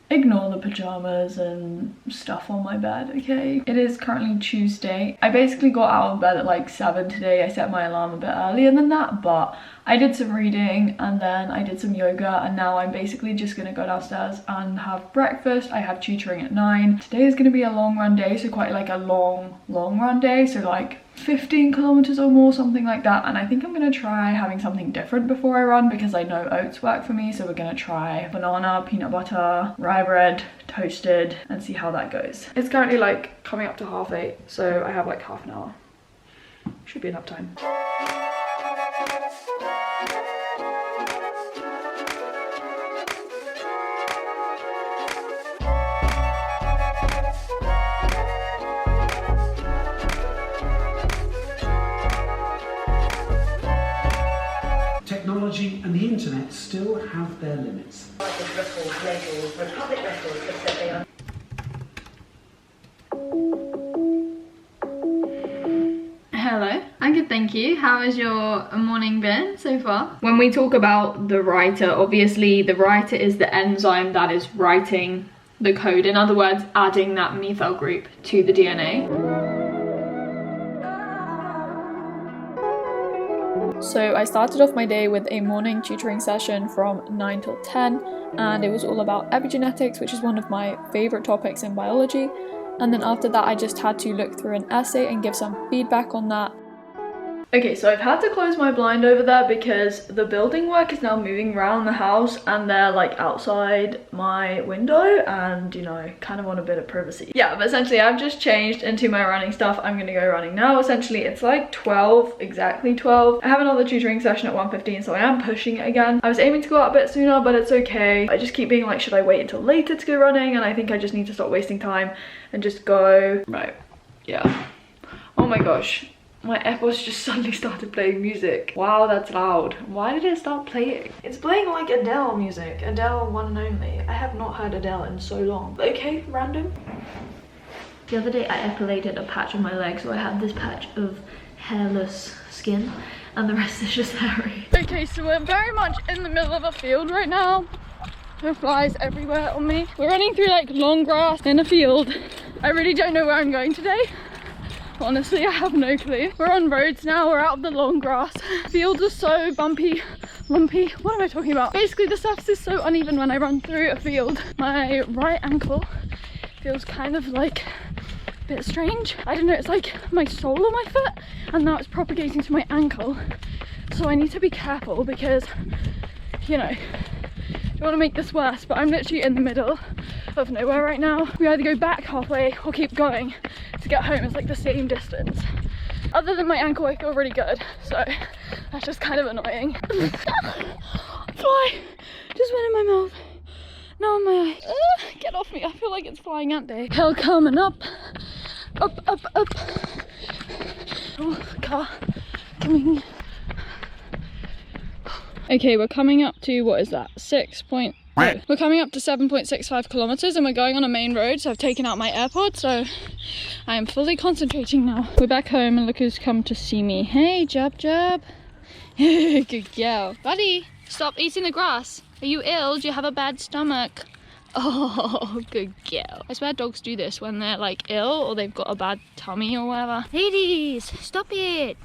Ignore the pajamas and stuff on my bed, okay? It is currently Tuesday. I basically got out of bed at like 7 today. I set my alarm a bit earlier than that, but I did some reading and then I did some yoga, and now I'm basically just gonna go downstairs and have breakfast. I have tutoring at 9. Today is gonna be a long run day, so quite like a long run day, so like 15 kilometers or more, something like that. And I think I'm gonna try having something different before I run, because I know oats work for me. So we're gonna try banana, peanut butter, rye bread, toasted, and see how that goes. It's currently like coming up to 8:30, so I have like half an hour. Should be enough time. Technology and the internet still have their limits. Hello, I'm good, thank you. How has your morning been so far? When we talk about the writer, obviously the writer is the enzyme that is writing the code. In other words, adding that methyl group to the DNA. So I started off my day with a morning tutoring session from 9 till 10, and it was all about epigenetics, which is one of my favorite topics in biology. And then after that, I just had to look through an essay and give some feedback on that. Okay, so I've had to close my blind over there because the building work is now moving around the house and they're like outside my window, and you know, kind of want a bit of privacy. Yeah, but essentially I've just changed into my running stuff. I'm gonna go running now. Essentially it's like 12, exactly 12. I have another tutoring session at 1:15, so I am pushing it again. I was aiming to go out a bit sooner, but it's okay. I just keep being like, should I wait until later to go running? And I think I just need to stop wasting time and just go. Right, yeah. Oh my gosh. My AirPods just suddenly started playing music. Wow, that's loud. Why did it start playing? It's playing like Adele music. Adele one and only. I have not heard Adele in so long. Okay, random. The other day I epilated a patch on my leg, so I have this patch of hairless skin and the rest is just hairy. Okay, so we're very much in the middle of a field right now. There are flies everywhere on me. We're running through like long grass in a field. I really don't know where I'm going today. Honestly, I have no clue. We're on roads now, we're out of the long grass. Fields are so bumpy, lumpy. What am I talking about? Basically, the surface is so uneven when I run through a field. My right ankle feels kind of like a bit strange. I don't know, it's like my sole on my foot, and now it's propagating to my ankle. So I need to be careful because, you know, don't want to make this worse, but I'm literally in the middle of nowhere right now. We either go back halfway or keep going to get home. It's like the same distance. Other than my ankle, I feel really good, so that's just kind of annoying. Fly just went in my mouth, now in my eye. Get off me, I feel like it's flying ant day. Hell coming up, up. Oh, car coming. Okay, we're coming up to, what is that, we're coming up to 7.65 kilometers and we're going on a main road, so I've taken out my AirPods, so I am fully concentrating now. We're back home and look who's come to see me. Hey, Jub. Good girl. Buddy, stop eating the grass. Are you ill? Do you have a bad stomach? Oh, good girl. I swear dogs do this when they're like ill or they've got a bad tummy or whatever. Ladies, stop it.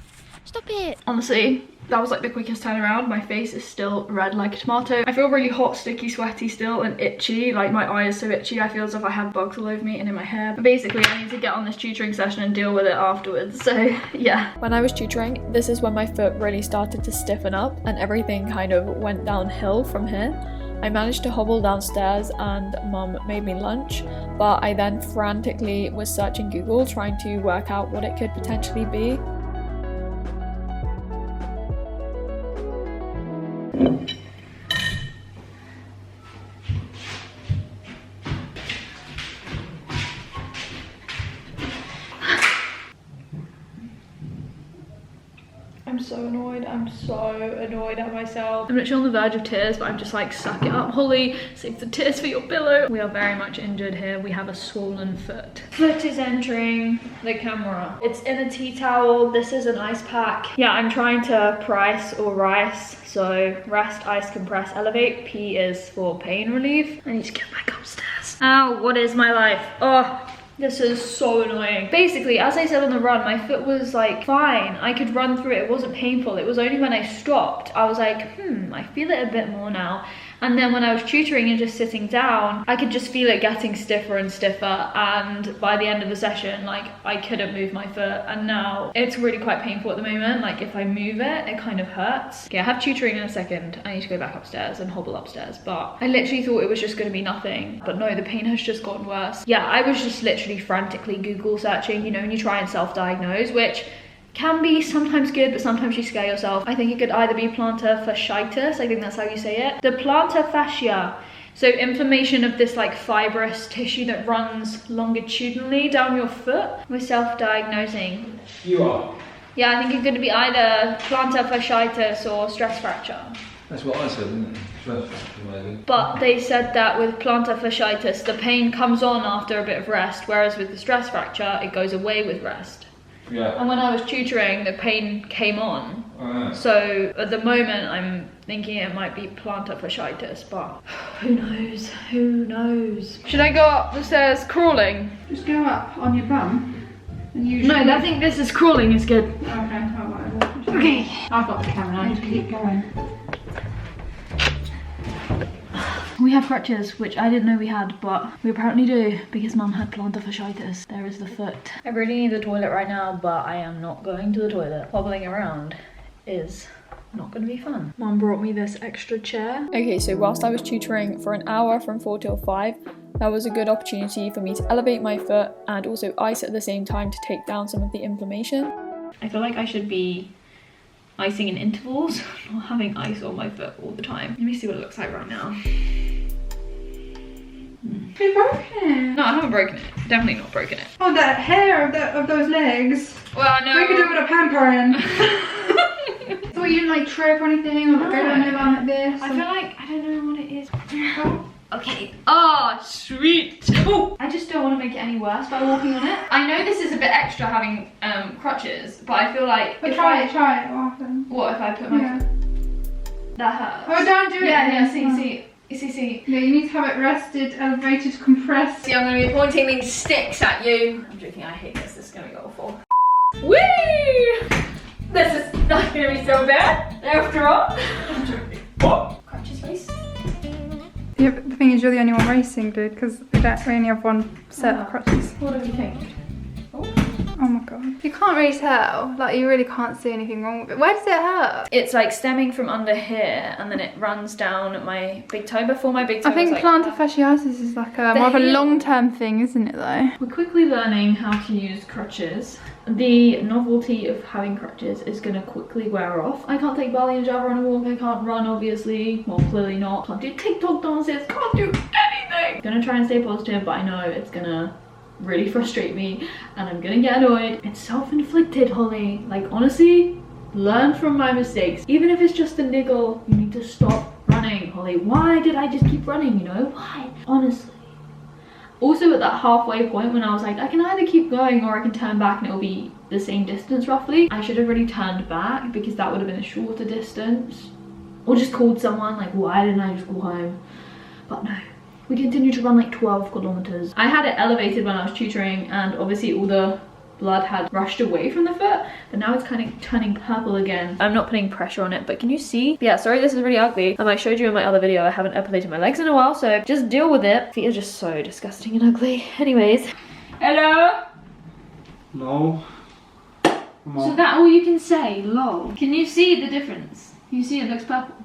Stop it. Honestly, that was like the quickest turnaround. My face is still red like a tomato. I feel really hot, sticky, sweaty still, and itchy. Like my eye is so itchy. I feel as if I have bugs all over me and in my hair. But basically, I need to get on this tutoring session and deal with it afterwards. So yeah. When I was tutoring, this is when my foot really started to stiffen up and everything kind of went downhill from here. I managed to hobble downstairs and mum made me lunch, but I then frantically was searching Google trying to work out what it could potentially be. I'm so annoyed. I'm so annoyed at myself. I'm literally on the verge of tears, but I'm just like, suck it up, Holly. Save the tears for your pillow. We are very much injured here. We have a swollen foot. Foot is entering the camera. It's in a tea towel. This is an ice pack. Yeah, I'm trying to price or rice. So rest, ice, compress, elevate. P is for pain relief. I need to get back upstairs. Ow, what is my life? Oh. This is so annoying. Basically, as I said on the run, my foot was like fine. I could run through it. It wasn't painful. It was only when I stopped, I was like, I feel it a bit more now. And then when I was tutoring and just sitting down, I could just feel it getting stiffer and stiffer. And by the end of the session, like I couldn't move my foot. And now it's really quite painful at the moment. Like if I move it, it kind of hurts. Okay, I have tutoring in a second. I need to go back upstairs and hobble upstairs. But I literally thought it was just going to be nothing. But no, the pain has just gotten worse. Yeah, I was just literally frantically Google searching, you know, when you try and self-diagnose, which can be sometimes good, but sometimes you scare yourself. I think it could either be plantar fasciitis, I think that's how you say it. The plantar fascia, so inflammation of this like fibrous tissue that runs longitudinally down your foot. We're self-diagnosing. You are? Yeah, I think it could be either plantar fasciitis or stress fracture. That's what I said, didn't it? Stress fracture maybe. But they said that with plantar fasciitis, the pain comes on after a bit of rest, whereas with the stress fracture, it goes away with rest. Yeah. And when I was tutoring, the pain came on. Oh, yeah. So at the moment, I'm thinking it might be plantar fasciitis, but who knows? Who knows? Should I go up the stairs crawling? Just go up on your bum. And you No, I think this is crawling is good. Okay, oh, whatever. Okay. I've got the camera now, just keep going. We have crutches, which I didn't know we had, but we apparently do because Mum had plantar fasciitis. There is the foot. I really need the toilet right now, but I am not going to the toilet. Hobbling around is not going to be fun. Mum brought me this extra chair. Okay, so whilst I was tutoring for an hour from 4 till 5, that was a good opportunity for me to elevate my foot and also ice at the same time to take down some of the inflammation. I feel like I should be icing in intervals, not having ice on my foot all the time. Let me see what it looks like right now. You've broken it. No, I haven't broken it. Definitely not broken it. Oh, that hair of those legs. Well, no. We could do it with a pampering. So you didn't like trip or anything, or like go down the line like this? I feel like, I don't know what it is. Okay. Oh, sweet. Oh, I just don't want to make it any worse by walking on it. I know this is a bit extra having crutches, but I feel like But if try it often. What if I put my foot? That hurts. Oh, don't do it. Yeah, then. see. Yeah, you need to have it rested, elevated, compressed. See, I'm going to be pointing these sticks at you. I'm joking, I hate this. This is going to be awful. Whee! This is not going to be so bad after all. I'm joking. What? Crutches, please. Yeah, but the thing is, you're the only one racing, dude, because we only have one set of crutches. What do you think? Oh my god. You can't really tell. Like, you really can't see anything wrong with it. Where does it hurt? It's like stemming from under here and then it runs down my big toe before my big toe. I think like plantar fasciitis is like a more of a long-term thing, isn't it though? We're quickly learning how to use crutches. The novelty of having crutches is going to quickly wear off. I can't take Bali and Java on a walk. I can't run, obviously. Well, clearly not. Can't do TikTok dances. Can't do anything. Gonna try and stay positive, but I know it's gonna really frustrate me and I'm gonna get annoyed. It's self-inflicted, Holly. Like, honestly, learn from my mistakes. Even if it's just a niggle, you need to stop running, Holly. Why did I just keep running, you know? Why? Honestly. Also, at that halfway point when I was like, I can either keep going or I can turn back and it'll be the same distance roughly, I should have really turned back because that would have been a shorter distance. Or just called someone, like, why didn't I just go home? But no. We continued to run like 12 kilometers. I had it elevated when I was tutoring and obviously all the blood had rushed away from the foot, but now it's kind of turning purple again. I'm not putting pressure on it, but can you see? Yeah, sorry, this is really ugly. I showed you in my other video, I haven't epilated my legs in a while, so just deal with it. Feet are just so disgusting and ugly. Anyways. Hello? No. Come on. So that all you can say? Lol. Can you see the difference? Can you see it looks purple?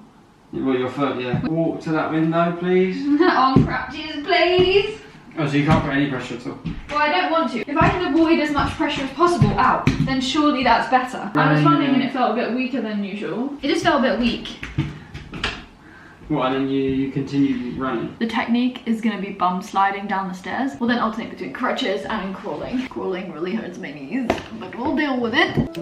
Well, your foot, yeah. Walk to that window, please. On crutches, please. Oh, so you can't put any pressure at all? Well, I don't want to. If I can avoid as much pressure as possible out, then surely that's better. I was running and it felt a bit weaker than usual. It just felt a bit weak. What, and then you continue running? The technique is going to be bum sliding down the stairs. We'll then alternate between crutches and crawling. Crawling really hurts my knees, but we'll deal with it.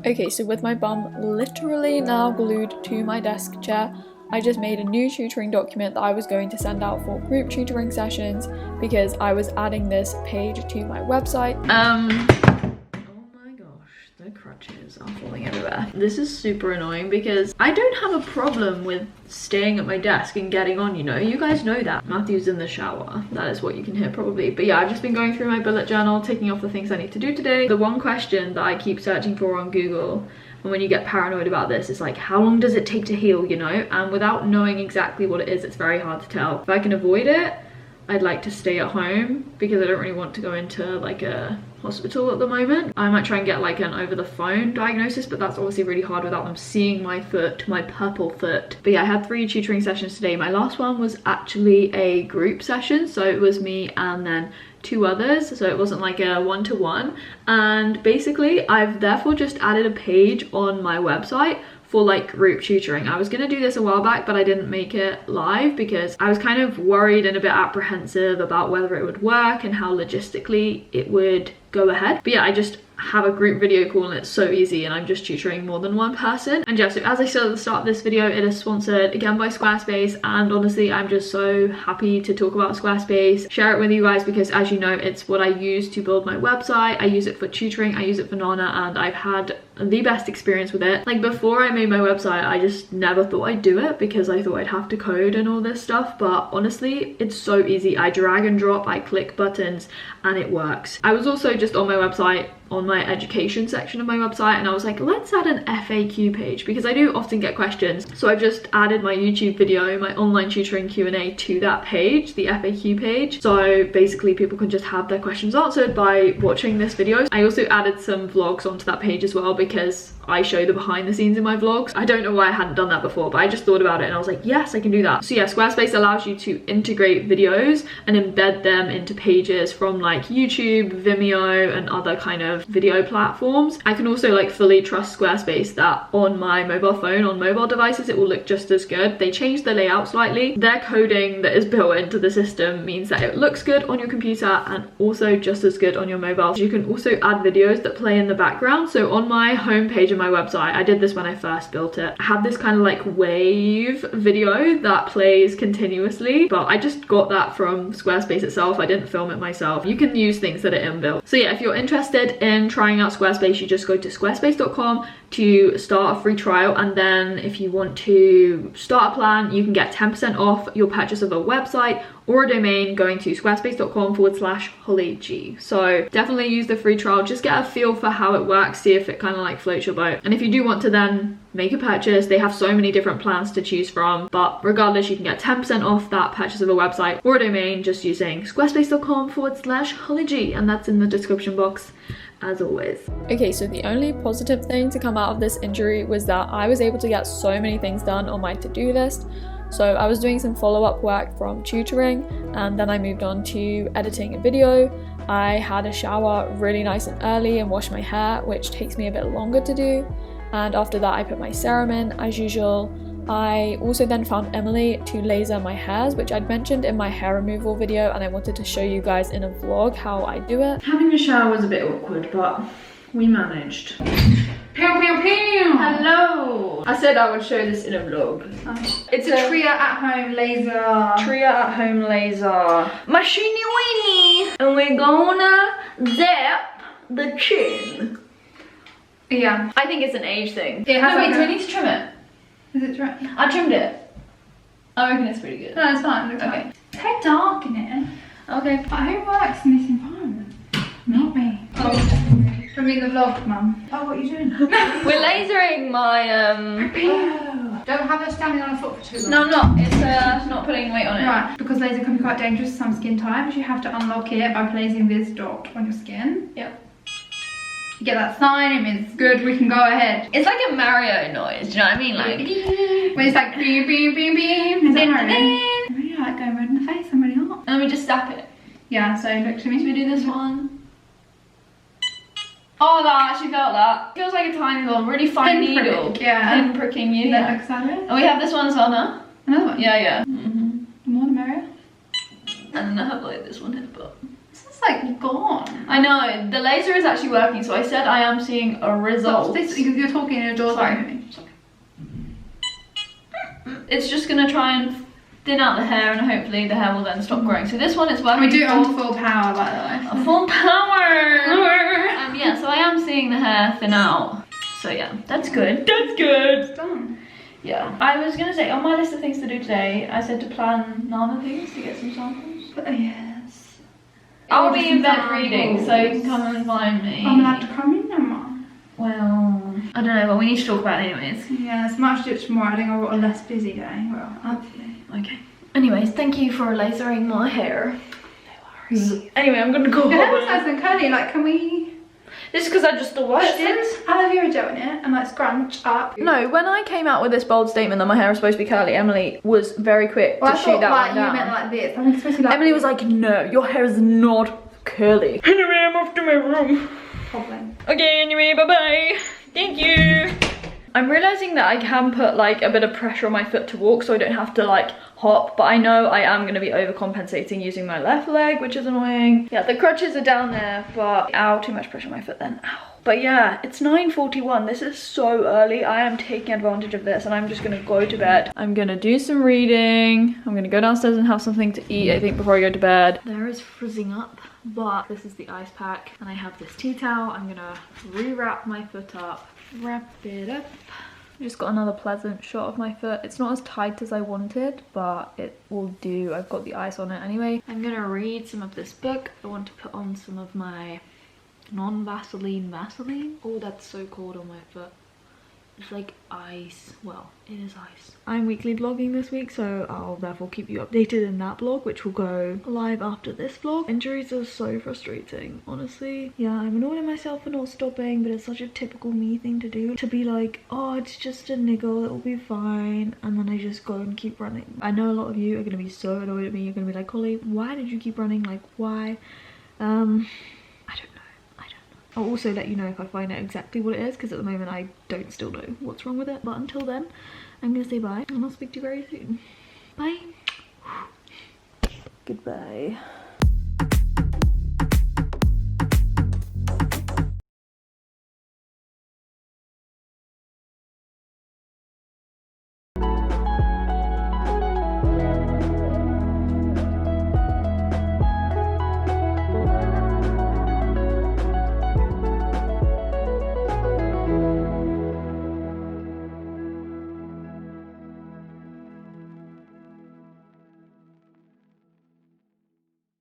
Okay, so with my bum literally now glued to my desk chair, I just made a new tutoring document that I was going to send out for group tutoring sessions because I was adding this page to my website. The crutches are falling everywhere. This is super annoying because I don't have a problem with staying at my desk and getting on, you know. You guys know that. Matthew's in the shower. That is what you can hear probably. But yeah, I've just been going through my bullet journal, ticking off the things I need to do today. The one question that I keep searching for on Google, and when you get paranoid about this, it's like, how long does it take to heal, you know? And without knowing exactly what it is, it's very hard to tell. If I can avoid it, I'd like to stay at home because I don't really want to go into like a hospital at the moment. I might try and get like an over the phone diagnosis, but that's obviously really hard without them seeing my foot, my purple foot. But yeah, I had 3 tutoring sessions today. My last one was actually a group session, so it was me and then 2 others, so it wasn't like a one-to-one. And basically I've therefore just added a page on my website for like group tutoring. I was gonna do this a while back, but I didn't make it live because I was kind of worried and a bit apprehensive about whether it would work and how logistically it would go ahead. But yeah, I just have a group video call and it's so easy, and I'm just tutoring more than one person. And yeah, so as I said at the start of this video, it is sponsored again by Squarespace, and honestly I'm just so happy to talk about Squarespace, share it with you guys, because as you know, it's what I use to build my website. I use it for tutoring, I use it for Nana, and I've had the best experience with it. Like before I made my website, I just never thought I'd do it because I thought I'd have to code and all this stuff, but honestly it's so easy. I drag and drop, I click buttons and it works. I was also just on my website, on my education section of my website, and I was like, let's add an FAQ page because I do often get questions. So I've just added my YouTube video, my online tutoring Q&A to that page, the FAQ page. So basically people can just have their questions answered by watching this video. I also added some vlogs onto that page as well because I show the behind the scenes in my vlogs. I don't know why I hadn't done that before, but I just thought about it and I was like, yes, I can do that. So yeah, Squarespace allows you to integrate videos and embed them into pages from like YouTube, Vimeo, and other kind of video platforms. I can also like fully trust Squarespace that on my mobile phone, on mobile devices, it will look just as good. They changed the layout slightly. Their coding that is built into the system means that it looks good on your computer and also just as good on your mobile. You can also add videos that play in the background. So on my homepage of my website, I did this when I first built it, I have this kind of like wave video that plays continuously, but I just got that from Squarespace itself. I didn't film it myself. You can use things that are inbuilt. So yeah, if you're interested in trying out Squarespace, you just go to squarespace.com to start a free trial, and then if you want to start a plan, you can get 10% off your purchase of a website or a domain going to squarespace.com/HollyG. So definitely use the free trial, just get a feel for how it works, see if it kind of like floats your boat. And if you do want to then make a purchase, they have so many different plans to choose from, but regardless, you can get 10% off that purchase of a website or a domain just using squarespace.com/HollyG, and that's in the description box as always. Okay, so the only positive thing to come out of this injury was that I was able to get so many things done on my to-do list. So I was doing some follow-up work from tutoring, and then I moved on to editing a video. I had a shower really nice and early and washed my hair, which takes me a bit longer to do. And after that I put my serum in as usual. I also then found Emily to laser my hairs, which I'd mentioned in my hair removal video, and I wanted to show you guys in a vlog how I do it. Having a shower was a bit awkward, but we managed. Pew pew pew! Hello! I said I would show this in a vlog. It's a Tria at home laser. Tria at home laser. Machiny weenie! And we're gonna zap the chin. Yeah. I think it's an age thing. It has wait, do I need to trim it? Is it right? I trimmed it. I reckon it's pretty good. No, it's fine. It's okay. It's quite dark in it. Okay. But who works in this environment? Not me. Oh, for me the vlog, mum. Oh, what are you doing? We're lasering my Don't have her standing on a foot for too long. No, I'm not. It's not putting weight on it. Right, because laser can be quite dangerous some skin types. You have to unlock it by placing this dot on your skin. Yep. You get that sign, it means it's good, we can go ahead. It's like a Mario noise, do you know what I mean? Like when it's like beep beep beep beep. Is that Mario? I really like going red in the face, I'm really hot. And then we just step it. Yeah, so look to me. Should we do this one? Oh, that actually felt that. Feels like a tiny little, really fine needle. Yeah. And pricking you. That looks sideways. And we have this one as well now. Another one? Yeah, yeah. The more the merrier. And then I have like this one here, but This is like like gone. I know, the laser is actually working, so I said I am seeing a result. You're talking in your door. Sorry. It's just gonna try and thin out the hair, and hopefully the hair will then stop growing. So this one is working. We do it on full power, by the way. Full power! Yeah, so I am seeing the hair thin out. So yeah, that's good. That's good. It's done. Yeah. I was gonna say, on my list of things to do today, I said to plan Nana things to get some samples. Yes. I'll be in bed reading, so you can come and find me. I'm allowed to come in now, Mum. Well, I don't know, but we need to talk about it anyways. Yeah, it's much to do tomorrow. I think I've got a less busy day. Well, hopefully. Okay. Anyways, thank you for lasering my hair. No worries. Anyway, I'm gonna go Your hair home. was nice and curly. Like, can we This is because I just washed it. aloe vera gel in it and like scrunch up? No, when I came out with this bold statement that my hair was supposed to be curly, Emily was very quick Well, to I shoot thought that like one you down. meant like this. I think it's supposed to be like. Emily was like, no, your hair is not curly. Anyway, I'm off to my room. Problem. Okay, anyway, bye-bye. Thank you. I'm realizing that I can put like a bit of pressure on my foot to walk so I don't have to like hop, but I know I am going to be overcompensating using my left leg, which is annoying. Yeah, the crutches are down there, but ow, too much pressure on my foot then. Ow. But yeah, it's 9:41. This is so early. I am taking advantage of this and I'm just gonna go to bed. I'm gonna do some reading. I'm gonna go downstairs and have something to eat, I think, before I go to bed. There is frizzing up, but this is the ice pack and I have this tea towel. I'm gonna rewrap my foot up, wrap it up. Just got another pleasant shot of my foot. It's not as tight as I wanted, but it will do. I've got the ice on it anyway. I'm gonna read some of this book. I want to put on some of my non-Vaseline Vaseline. Oh, that's so cold on my foot. It's like ice. Well, it is ice. I'm weekly vlogging this week, so I'll therefore keep you updated in that vlog, which will go live after this vlog. Injuries are so frustrating, honestly. Yeah, I'm annoyed at myself for not stopping, but it's such a typical me thing to do. To be like, oh, it's just a niggle, it'll be fine. And then I just go and keep running. I know a lot of you are going to be so annoyed at me. You're going to be like, Holly, why did you keep running? Like, why? I'll also let you know if I find out exactly what it is, because at the moment I don't still know what's wrong with it. But until then, I'm going to say bye and I'll speak to you very soon. Bye. Goodbye.